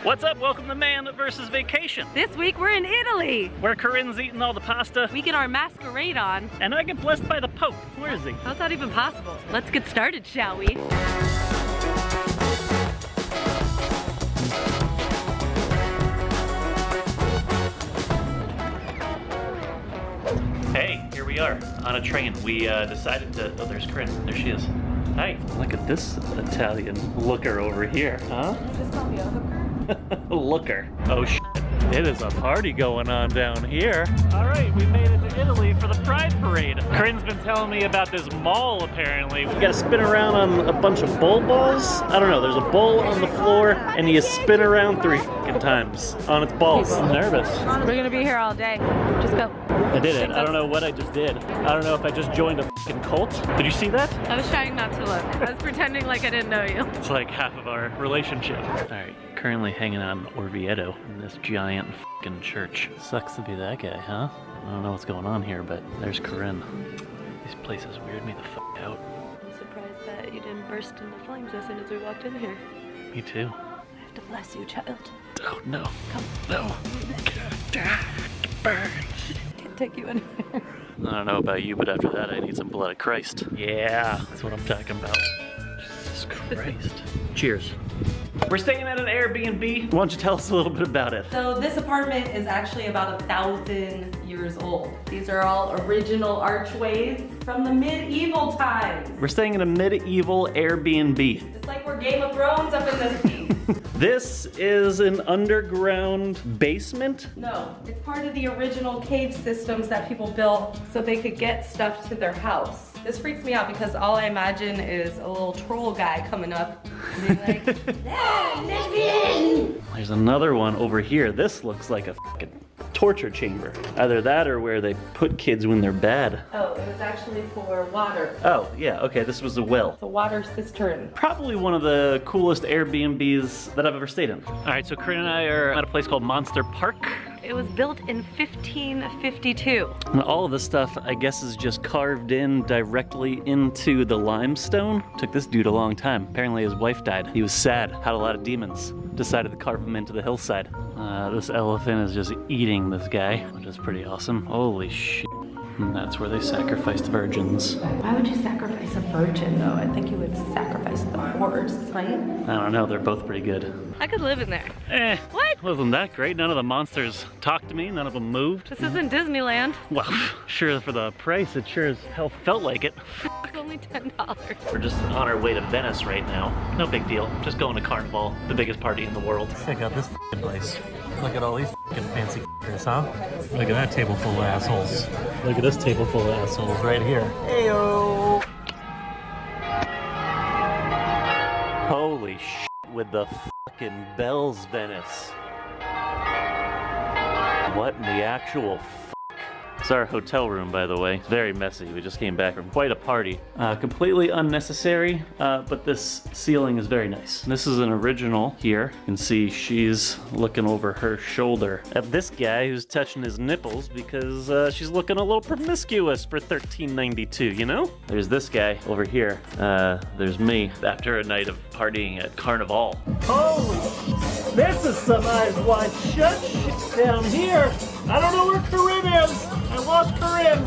What's up? Welcome to Man vs. Vacation. This week we're in Italy. Where Corinne's eating all the pasta. We get our masquerade on. And I get blessed by the Pope. Where is he? How's that even possible? Let's get started, shall we? Hey, here we are on a train. We decided to, oh, there's Corinne. There she is. Hi, look at this Italian looker over here, huh? Did you just call me a hooker? Looker. Oh, shit. It is a party going on down here. All right, we made it to Italy for the Pride Parade. Corinne's been telling me about this mall, apparently. We gotta spin around on a bunch of bull balls. I don't know, there's a bull on the floor, and you spin around 3 fucking times on its balls. I'm nervous. We're gonna be here all day. Just go. I did it. I don't know what I just did. I don't know if I just joined a fucking cult. Did you see that? I was trying not to look. I was pretending like I didn't know you. It's like half of our relationship. All right, currently hanging out in Orvieto in this giant fucking church. Sucks to be that guy, huh? I don't know what's going on here, but there's Corinne. These places weird me the fuck out. I'm surprised that you didn't burst into flames as soon as we walked in here. Me too. I have to bless you, child. Oh, no. Come. No. Burns. Can't take you anywhere. I don't know about you, but after that, I need some blood of Christ. Yeah, that's what I'm talking about. Jesus Christ. Cheers. We're staying at an Airbnb. Why don't you tell us a little bit about it? So this apartment is actually about 1,000 years old. These are all original archways from the medieval times. We're staying in a medieval Airbnb. It's like we're Game of Thrones up in this piece. This is an underground basement? No, it's part of the original cave systems that people built so they could get stuff to their house. This freaks me out because all I imagine is a little troll guy coming up and being like, "Ah, let me in!" There's another one over here. This looks like a fucking torture chamber. Either that or where they put kids when they're bad. Oh, it was actually for water. Oh, yeah, okay, this was a well. The water cistern. Probably one of the coolest Airbnbs that I've ever stayed in. All right, so Corinne and I are at a place called Monster Park. It was built in 1552. And all of this stuff, I guess, is just carved in directly into the limestone. Took this dude a long time. Apparently his wife died. He was sad, had a lot of demons. Decided to carve him into the hillside. This elephant is just eating this guy, which is pretty awesome. Holy shit. And that's where they sacrificed virgins. Why would you sacrifice a virgin, though? I think you would sacrifice the horse, right? I don't know, they're both pretty good. I could live in there. What? Wasn't that great? None of the monsters talked to me, none of them moved. This isn't Disneyland. Well, sure, for the price, it sure as hell felt like it. It's only $10. We're just on our way to Venice right now. No big deal, just going to Carnivale, the biggest party in the world. Check out this place. Look at all these fancy f***ers, huh? Look at that table full of assholes. Look at this table full of assholes right here. Heyo! Holy shit with the fucking bells, Venice. What in the actual f***? It's our hotel room, by the way. It's very messy. We just came back from quite a party. Completely unnecessary, but this ceiling is very nice. This is an original here. You can see she's looking over her shoulder at this guy who's touching his nipples because she's looking a little promiscuous for $13.92, you know? There's this guy over here. There's me after a night of partying at Carnivale. Holy, this is some eyes wide shut shit down here. I don't know where Corinne is. I lost Corinne.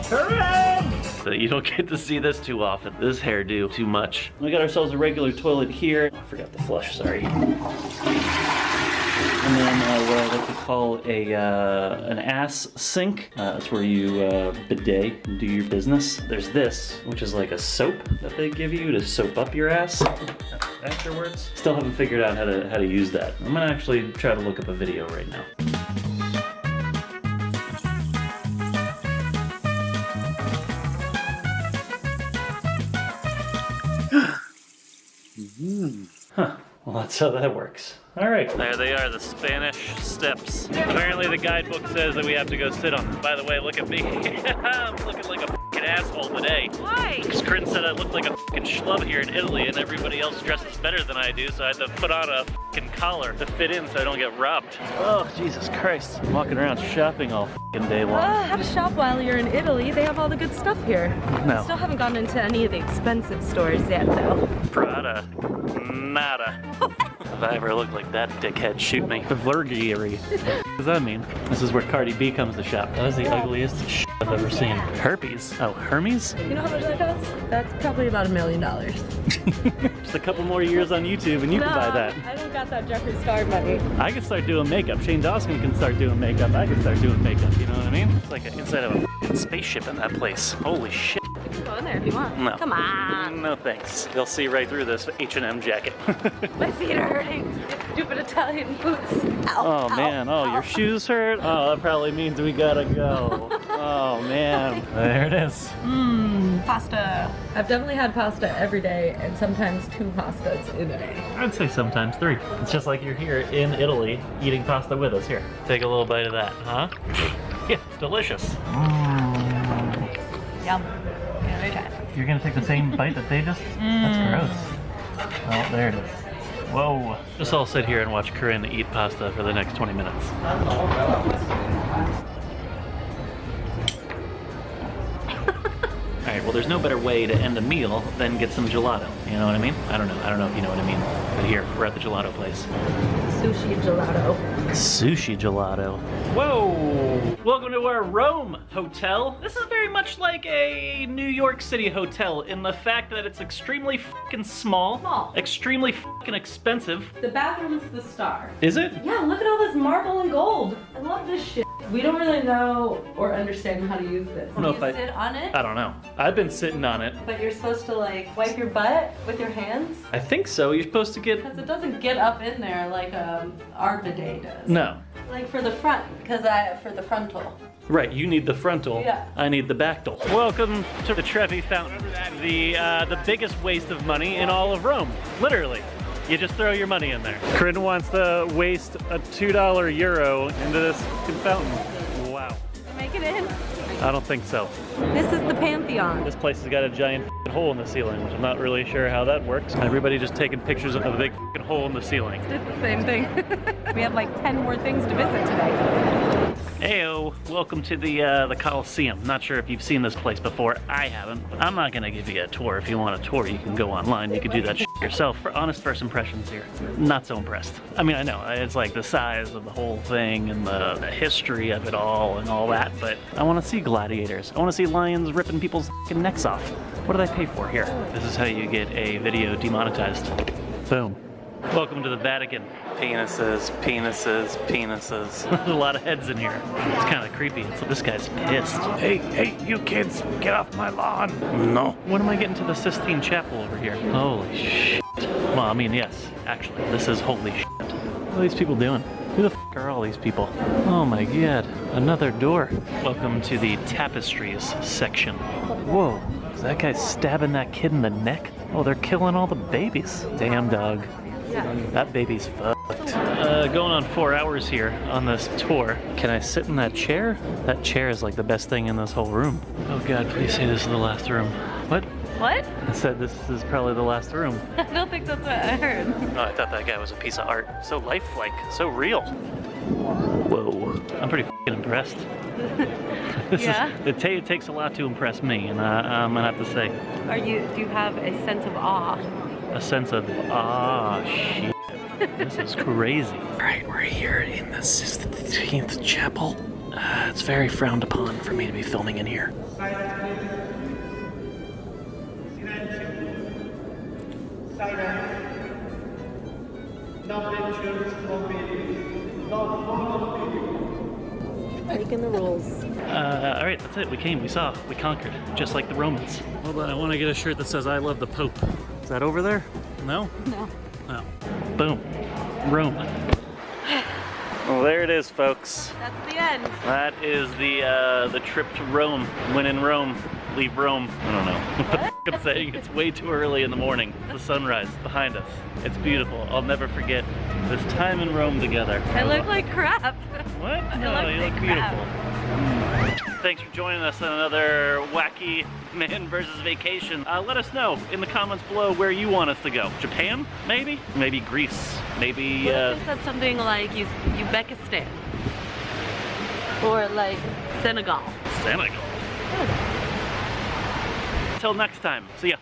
Corinne! So you don't get to see this too often. This hairdo, too much. We got ourselves a regular toilet here. I forgot the flush, sorry. And then what I like to call an ass sink. That's where you bidet and do your business. There's this, which is like a soap that they give you to soap up your ass afterwards. Still haven't figured out how to use that. I'm gonna actually try to look up a video right now. Huh. Well, that's how that works. All right. There they are, the Spanish steps. Apparently the guidebook says that we have to go sit on them. By the way, look at me. I'm looking like a f***ing asshole today. Why? Because Corinne said I look like a f***ing schlub here in Italy and everybody else dresses better than I do, so I had to put on a f***ing collar to fit in so I don't get robbed. Oh, Jesus Christ. I'm walking around shopping all f***ing day long. How to shop while you're in Italy. They have all the good stuff here. No. Still haven't gone into any of the expensive stores yet, though. Prada. Nada. If I ever look like that dickhead, shoot me. Bavurgieri. What does that mean? This is where Cardi B comes to shop. That is the ugliest shit I've ever seen. Herpes? Oh, Hermes? You know how much that costs? That's probably about $1 million. Just a couple more years on YouTube and you can buy that. I don't got that Jeffree Star money. I can start doing makeup. Shane Dawson can start doing makeup. I can start doing makeup. You know what I mean? It's like inside of a f***ing spaceship in that place. Holy shit. You can go in there if you want. No. Come on. No thanks. They'll see right through this H&M jacket. My feet are hurting. Stupid Italian boots. Ow, Oh man, oh, your shoes hurt? Oh, that probably means we gotta go. Oh man, there it is. Pasta. I've definitely had pasta every day and sometimes 2 pastas in a day. I'd say sometimes 3. It's just like you're here in Italy eating pasta with us. Here, take a little bite of that, huh? Yeah, it's delicious. Yum. Yeah, very try. You're gonna take the same bite that they just? That's gross. Oh, there it is. Whoa. Just all sit here and watch Corinne eat pasta for the next 20 minutes. Alright, well there's no better way to end a meal than get some gelato. You know what I mean? I don't know if you know what I mean. But here, we're at the gelato place. Sushi gelato. Sushi gelato. Whoa! Welcome to our Rome hotel. This is very much like a New York City hotel in the fact that it's extremely fucking small. Extremely fucking expensive. The bathroom's the star. Is it? Yeah, look at all this marble and gold. I love this shit. We don't really know or understand how to use this. I don't know you if sit on it, I don't know. I've been sitting on it. but you're supposed to like wipe your butt with your hands I think so. You're supposed to get... because it doesn't get up in there like our bidet does. No. Like for the front, because for the frontal. Right, you need the frontal. Yeah. I need the backtal. Welcome to the Trevi Fountain. The biggest waste of money in all of Rome. Literally. You just throw your money in there. Corinne wants to waste a $2 euro into this fountain. Wow. Make it in. I don't think so. This is the Pantheon. This place has got a giant hole in the ceiling, which I'm not really sure how that works. Everybody just taking pictures of a big hole in the ceiling. It's the same thing. We have like 10 more things to visit today. Heyo, welcome to the Coliseum. Not sure if you've seen this place before. I haven't. But I'm not gonna give you a tour. If you want a tour, you can go online. You can do that yourself. For honest first impressions here, not so impressed. I mean, I know it's like the size of the whole thing and the history of it all and all that, but I want to see gladiators. I want to see lions ripping people's fucking necks off. What do they pay for here? This is how you get a video demonetized. Boom. Welcome to the Vatican. Penises, penises, penises. There's a lot of heads in here. It's kind of creepy. This guy's pissed. Hey, you kids, get off my lawn. No. When am I getting to the Sistine Chapel over here? Holy shit. Well, I mean, yes, actually, this is holy shit. What are these people doing? Who the f are all these people? Oh my god, another door. Welcome to the tapestries section. Whoa, is that guy stabbing that kid in the neck? Oh, they're killing all the babies. Damn dog. That baby's fucked. Going on 4 hours here on this tour. Can I sit in that chair? That chair is like the best thing in this whole room. Oh god, please say this is the last room. What? What? I said this is probably the last room. I don't think that's what I heard. Oh, I thought that guy was a piece of art. So lifelike, so real. Whoa. I'm pretty f***ing impressed. It takes a lot to impress me, and I'm gonna have to say. Do you have a sense of awe? A sense of, shit. This is crazy. Alright, we're here in the 16th Chapel. It's very frowned upon for me to be filming in here. Breaking the rules. Alright, that's it. We came, we saw, we conquered, just like the Romans. Hold on, I want to get a shirt that says I love the Pope. Is that over there? No? No. No. Boom. Rome. Well, there it is, folks. That's the end. That is the trip to Rome. When in Rome, leave Rome. I don't know. What I'm saying, it's way too early in the morning. The sunrise behind us. It's beautiful. I'll never forget this time in Rome together. I look like crap. What? I No, look you like look crap. beautiful. Thanks for joining us on another wacky man versus vacation. Let us know in the comments below where you want us to go. Japan, maybe? Maybe Greece. Maybe, What if it said something like Uzbekistan? Or like Senegal? Senegal. Until next time. See ya.